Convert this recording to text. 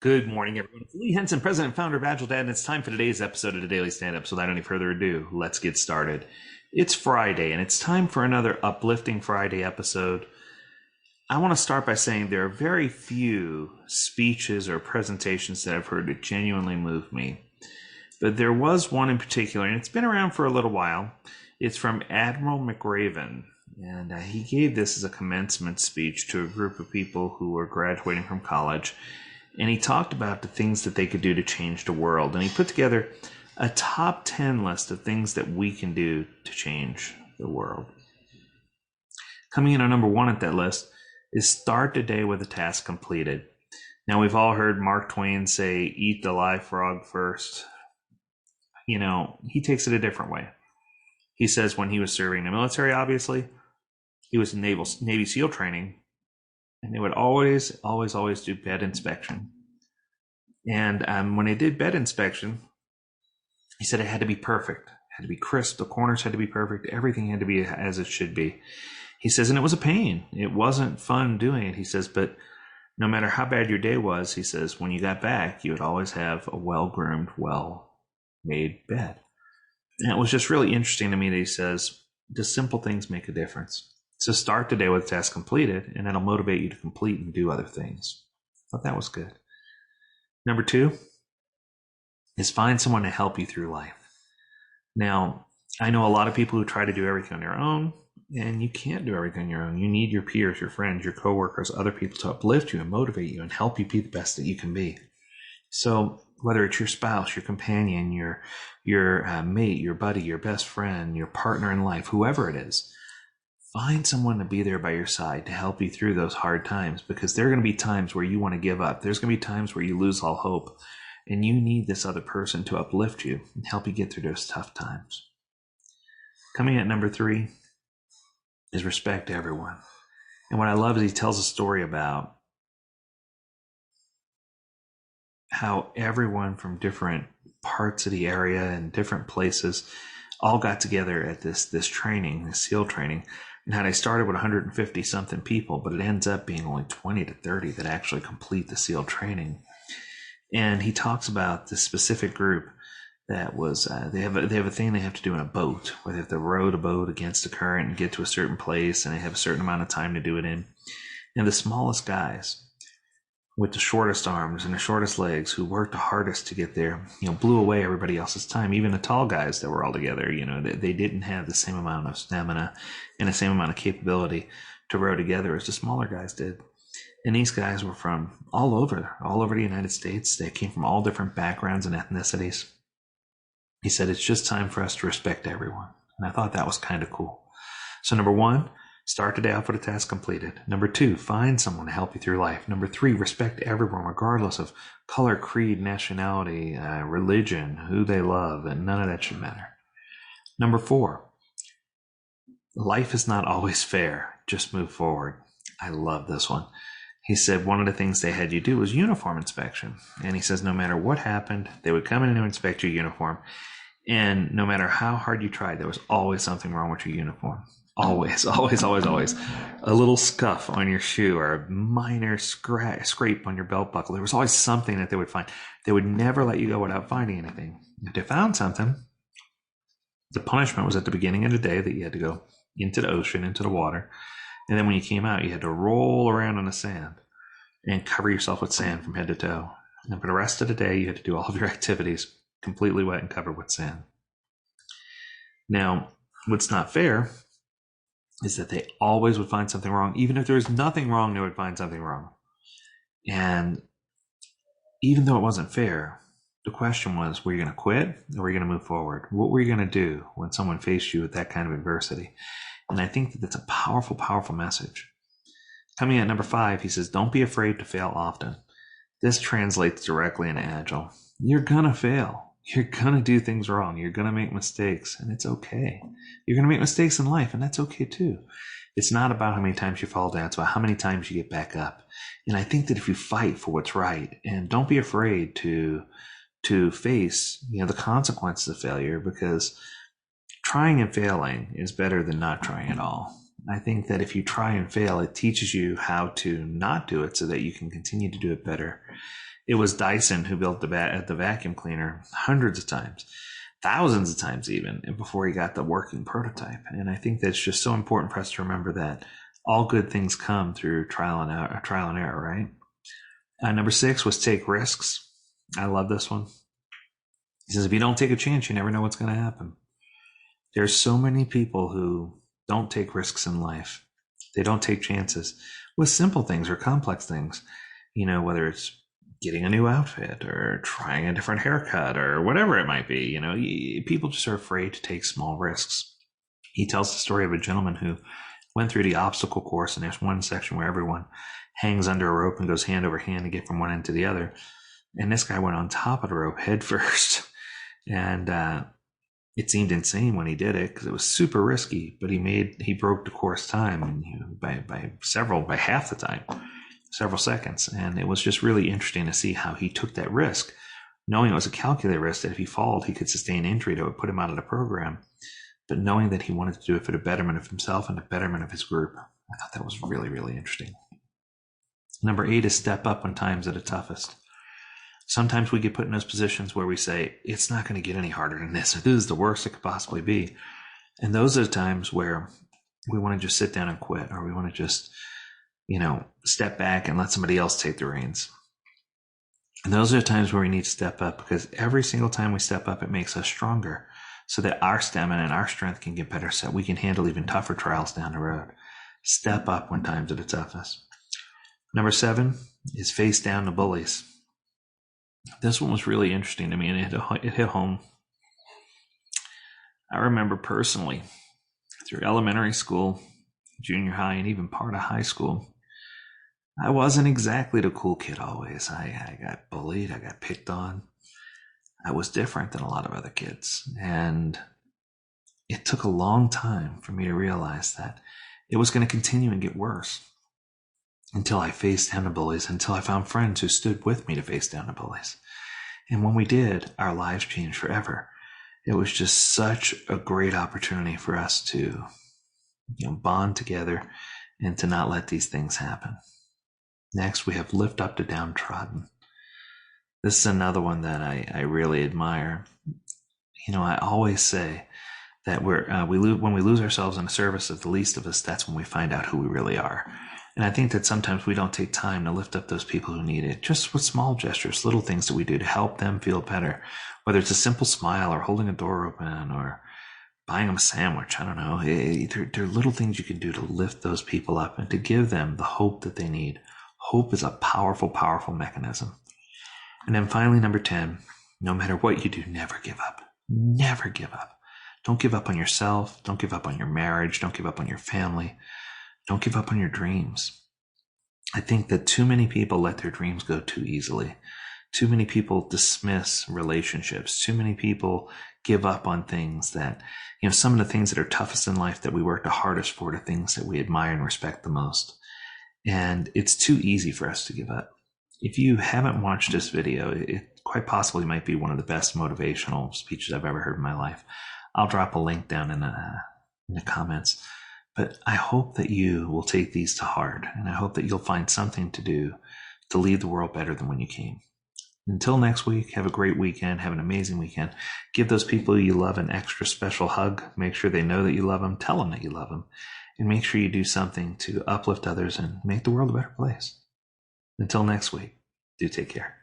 Good morning, everyone. It's Lee Henson, president and founder of Agile Dad, and it's time for today's episode of the Daily Stand-Up. So without any further ado, let's get started. It's Friday, and it's time for another uplifting Friday episode. I want to start by saying there are very few speeches or presentations that I've heard that genuinely move me. But there was one in particular, and it's been around for a little while. It's from Admiral McRaven, and he gave this as a commencement speech to a group of people who were graduating from college. And he talked about the things that they could do to change the world. And he put together a top 10 list of things that we can do to change the world. Coming in at number 1 at that list is start the day with a task completed. Now, we've all heard Mark Twain say, eat the live frog first. You know, he takes it a different way. He says when he was serving the military, obviously, he was in Navy SEAL training. And they would always do bed inspection. And when they did bed inspection, he said it had to be perfect. It had to be crisp. The corners had to be perfect. Everything had to be as it should be. He says, and it was a pain. It wasn't fun doing it. He says, but no matter how bad your day was, he says, when you got back, you would always have a well-groomed, well-made bed. And it was just really interesting to me that he says, the simple things make a difference. So start the day with a task completed, and that'll motivate you to complete and do other things. I thought that was good. Number 2 is find someone to help you through life. Now, I know a lot of people who try to do everything on their own, and you can't do everything on your own. You need your peers, your friends, your coworkers, other people to uplift you and motivate you and help you be the best that you can be. So whether it's your spouse, your companion, your mate, your buddy, your best friend, your partner in life, whoever it is, find someone to be there by your side to help you through those hard times, because there are going to be times where you want to give up. There's going to be times where you lose all hope, and you need this other person to uplift you and help you get through those tough times. Coming at number 3 is respect everyone. And what I love is he tells a story about how everyone from different parts of the area and different places all got together at this training, this SEAL training. And how they started with 150 something people, but it ends up being only 20 to 30 that actually complete the SEAL training. And he talks about this specific group that was, they have a thing they have to do in a boat, where they have to row the boat against the current and get to a certain place, and they have a certain amount of time to do it in. And the smallest guys, with the shortest arms and the shortest legs, who worked the hardest to get there, blew away everybody else's time. Even the tall guys that were all together, they didn't have the same amount of stamina and the same amount of capability to row together as the smaller guys did. And these guys were from all over the United States. They came from all different backgrounds and ethnicities. He said, it's just time for us to respect everyone. And I thought that was kind of cool. So number 1, start the day off with a task completed. Number 2, find someone to help you through life. Number 3, respect everyone, regardless of color, creed, nationality, religion, who they love, and none of that should matter. Number 4, life is not always fair. Just move forward. I love this one. He said one of the things they had you do was uniform inspection. And he says no matter what happened, they would come in and inspect your uniform. And no matter how hard you tried, there was always something wrong with your uniform. Always. A little scuff on your shoe or a minor scrape on your belt buckle. There was always something that they would find. They would never let you go without finding anything. If they found something, the punishment was at the beginning of the day that you had to go into the ocean, into the water. And then when you came out, you had to roll around on the sand and cover yourself with sand from head to toe. And for the rest of the day, you had to do all of your activities completely wet and covered with sand. Now, what's not fair is that they always would find something wrong. Even if there was nothing wrong, they would find something wrong. And even though it wasn't fair, the question was, were you going to quit or were you going to move forward? What were you going to do when someone faced you with that kind of adversity? And I think that that's a powerful, powerful message. Coming at number 5, he says, don't be afraid to fail often. This translates directly into Agile. You're going to fail. You're going to do things wrong. You're going to make mistakes, and it's okay. You're going to make mistakes in life, and that's okay too. It's not about how many times you fall down. It's about how many times you get back up. And I think that if you fight for what's right, and don't be afraid to face, the consequences of failure, because trying and failing is better than not trying at all. I think that if you try and fail, it teaches you how to not do it so that you can continue to do it better. It was Dyson who built the vacuum cleaner hundreds of times, thousands of times even, before he got the working prototype. And I think that's just so important for us to remember that all good things come through trial and error, right? Number 6 was take risks. I love this one. He says, if you don't take a chance, you never know what's going to happen. There's so many people who don't take risks in life. They don't take chances with simple things or complex things, whether it's getting a new outfit or trying a different haircut or whatever it might be. People just are afraid to take small risks. He tells the story of a gentleman who went through the obstacle course, and there's one section where everyone hangs under a rope and goes hand over hand to get from one end to the other. And this guy went on top of the rope head first. And it seemed insane when he did it because it was super risky, but he broke the course time, and by half the time, several seconds. And it was just really interesting to see how he took that risk, knowing it was a calculated risk that if he followed, he could sustain injury that would put him out of the program, but knowing that he wanted to do it for the betterment of himself and the betterment of his group. I thought that was really, really interesting. Number 8 is step up when times are the toughest. Sometimes we get put in those positions where we say, it's not going to get any harder than this, or this is the worst it could possibly be. And those are the times where we want to just sit down and quit, or we want to just, step back and let somebody else take the reins. And those are the times where we need to step up, because every single time we step up, it makes us stronger, so that our stamina and our strength can get better, so that we can handle even tougher trials down the road. Step up when times are the toughest. Number 7 is face down the bullies. This one was really interesting to me, and it hit home. I remember personally, through elementary school, junior high, and even part of high school, I wasn't exactly the cool kid always. I got bullied, I got picked on. I was different than a lot of other kids. And it took a long time for me to realize that it was going to continue and get worse until I faced down the bullies, until I found friends who stood with me to face down the bullies. And when we did, our lives changed forever. It was just such a great opportunity for us to bond together and to not let these things happen. Next, we have lift up the downtrodden. This is another one that I really admire. I always say that when we lose ourselves in the service of the least of us, that's when we find out who we really are. And I think that sometimes we don't take time to lift up those people who need it, just with small gestures, little things that we do to help them feel better, whether it's a simple smile or holding a door open or buying them a sandwich. I don't know. There are little things you can do to lift those people up and to give them the hope that they need. Hope is a powerful, powerful mechanism. And then finally, number 10, no matter what you do, never give up. Never give up. Don't give up on yourself. Don't give up on your marriage. Don't give up on your family. Don't give up on your dreams. I think that too many people let their dreams go too easily. Too many people dismiss relationships. Too many people give up on things that, some of the things that are toughest in life that we work the hardest for, the things that we admire and respect the most. And it's too easy for us to give up. If you haven't watched this video, it quite possibly might be one of the best motivational speeches I've ever heard in my life. I'll drop a link down in the comments. But I hope that you will take these to heart, and I hope that you'll find something to do to leave the world better than when you came. Until next week, have a great weekend. Have an amazing weekend. Give those people you love an extra special hug. Make sure they know that you love them. Tell them that you love them. And make sure you do something to uplift others and make the world a better place. Until next week, do take care.